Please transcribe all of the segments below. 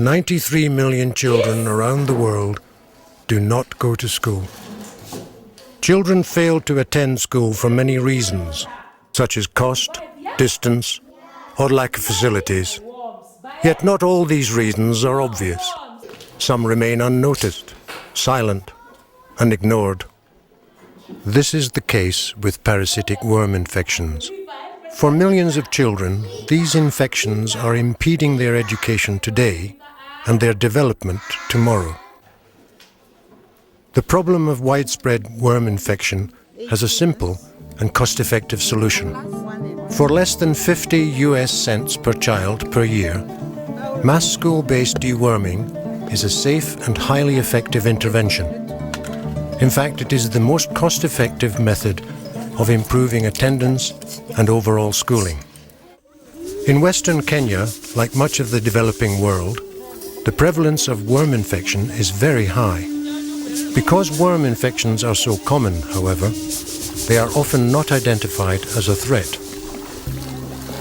93 million children around the world do not go to school. Children fail to attend school for many reasons, such as cost, distance, or lack of facilities. Yet not all these reasons are obvious. Some remain unnoticed, silent, and ignored. This is the case with parasitic worm infections. For millions of children, these infections are impeding their education today and their development tomorrow. The problem of widespread worm infection has a simple and cost-effective solution. For less than 50 US cents per child per year, mass school-based deworming is a safe and highly effective intervention. In fact, it is the most cost-effective method of improving attendance and overall schooling. In Western Kenya, like much of the developing world, the prevalence of worm infection is very high. Because worm infections are so common, however, they are often not identified as a threat.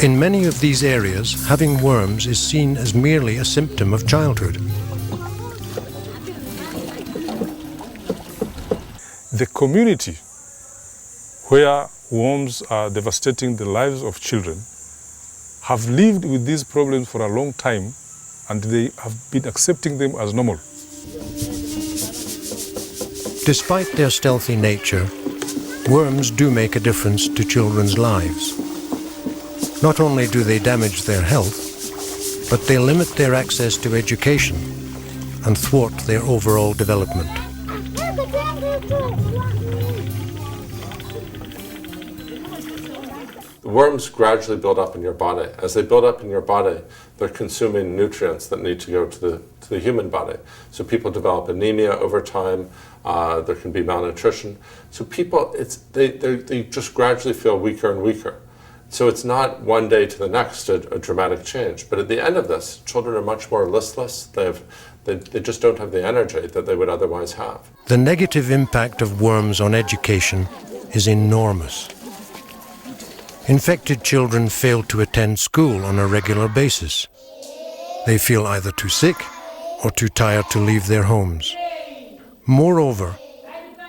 In many of these areas, having worms is seen as merely a symptom of childhood. The community where worms are devastating the lives of children have lived with these problems for a long time, and they have been accepting them as normal. Despite their stealthy nature, worms do make a difference to children's lives. Not only do they damage their health, but they limit their access to education and thwart their overall development. The worms gradually build up in your body. As they build up in your body, they're consuming nutrients that need to go to the human body. So people develop anemia over time. There can be malnutrition. So people, they just gradually feel weaker and weaker. So it's not one day to the next a dramatic change. But at the end of this, children are much more listless. They just don't have the energy that they would otherwise have. The negative impact of worms on education is enormous. Infected children fail to attend school on a regular basis. They feel either too sick or too tired to leave their homes. Moreover,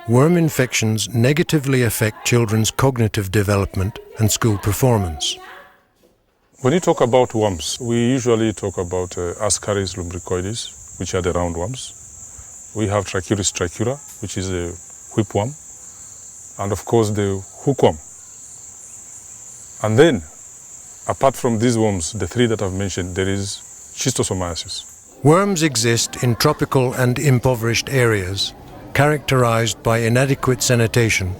worm infections negatively affect children's cognitive development and school performance. When you talk about worms, we usually talk about Ascaris lumbricoides, which are the roundworms. We have Trichuris trichura, which is a whipworm, and of course the hookworm. And then, apart from these worms, the three that I've mentioned, there is schistosomiasis. Worms exist in tropical and impoverished areas, characterized by inadequate sanitation,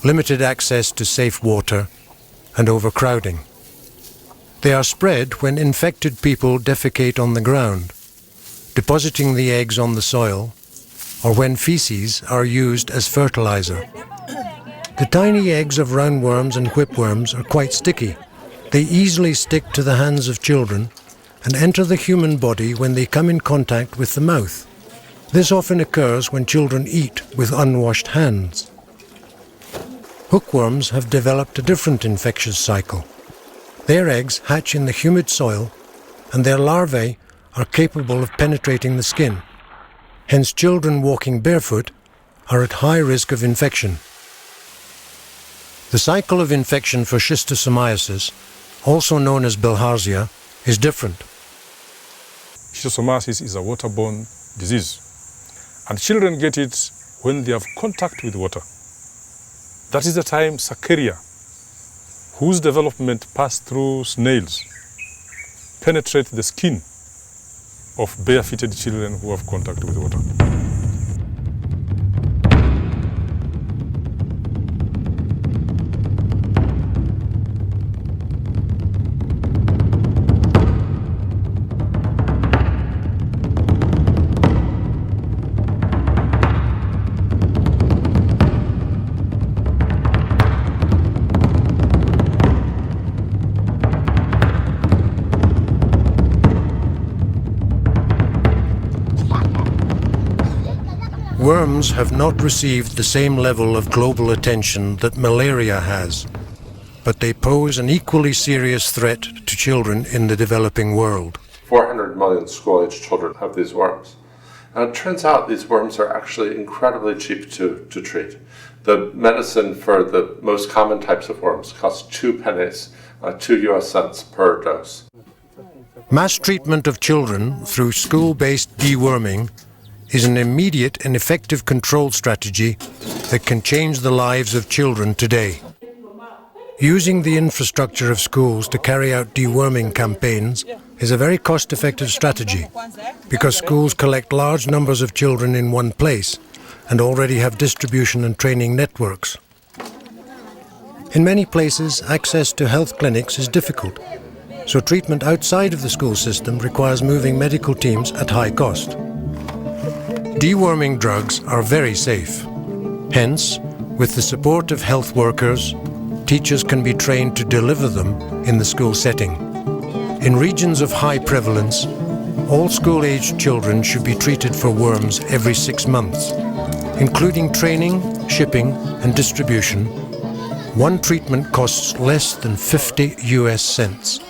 limited access to safe water, and overcrowding. They are spread when infected people defecate on the ground, depositing the eggs on the soil, or when feces are used as fertilizer. The tiny eggs of roundworms and whipworms are quite sticky. They easily stick to the hands of children and enter the human body when they come in contact with the mouth. This often occurs when children eat with unwashed hands. Hookworms have developed a different infectious cycle. Their eggs hatch in the humid soil, and their larvae are capable of penetrating the skin. Hence, children walking barefoot are at high risk of infection. The cycle of infection for schistosomiasis, also known as bilharzia, is different. Schistosomiasis is a waterborne disease, and children get it when they have contact with water. That is the time Cercaria, whose development passed through snails, penetrate the skin of barefooted children who have contact with water. Worms have not received the same level of global attention that malaria has, but they pose an equally serious threat to children in the developing world. 400 million school-age children have these worms. And it turns out these worms are actually incredibly cheap to treat. The medicine for the most common types of worms costs 2 pennies, 2 US cents per dose. Mass treatment of children through school-based deworming is an immediate and effective control strategy that can change the lives of children today. Using the infrastructure of schools to carry out deworming campaigns is a very cost-effective strategy because schools collect large numbers of children in one place and already have distribution and training networks. In many places, access to health clinics is difficult, so treatment outside of the school system requires moving medical teams at high cost. Deworming drugs are very safe. Hence, with the support of health workers, teachers can be trained to deliver them in the school setting. In regions of high prevalence, all school-aged children should be treated for worms every 6 months, including training, shipping, and distribution. One treatment costs less than 50 US cents.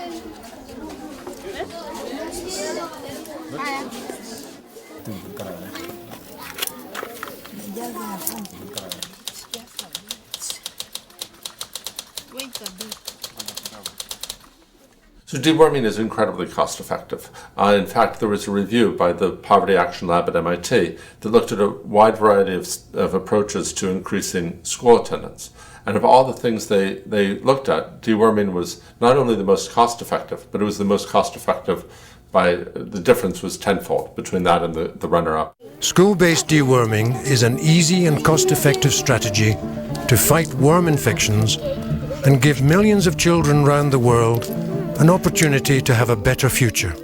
So deworming is incredibly cost effective. In fact, there was a review by the Poverty Action Lab at MIT that looked at a wide variety of approaches to increasing school attendance. And of all the things they looked at, deworming was not only the most cost effective, but it was the most cost effective by, the difference was tenfold between that and the runner-up. School-based deworming is an easy and cost-effective strategy to fight worm infections and give millions of children around the world an opportunity to have a better future.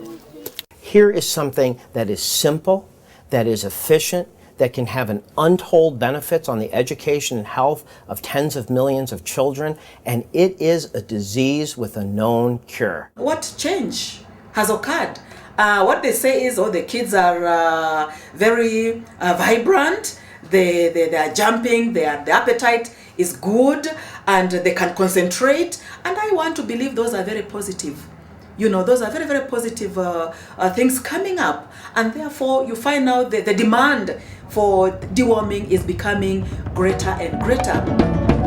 Here is something that is simple, that is efficient, that can have an untold benefits on the education and health of tens of millions of children, and it is a disease with a known cure. What change has occurred? What they say is, the kids are very vibrant, they are jumping, the appetite is good, and they can concentrate, and I want to believe those are very positive. Those are very, very positive things coming up, and therefore you find out that the demand for deworming is becoming greater and greater.